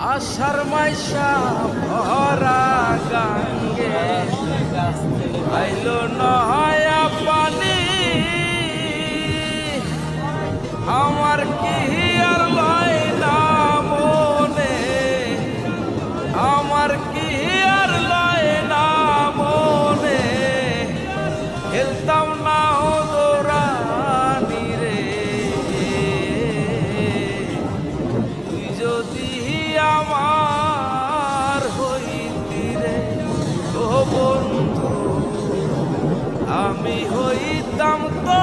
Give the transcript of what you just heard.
আষাঢ় মাইশা ভরা গাঙ্গে আইলো নয়া পানি আমার কি আর লয় না মনে আমার কি আর লয় না মনে খেলতাম না দৌড়ানি রে তুই যদি আমার হইতি রে ও বন্ধু আমি হইতাম তো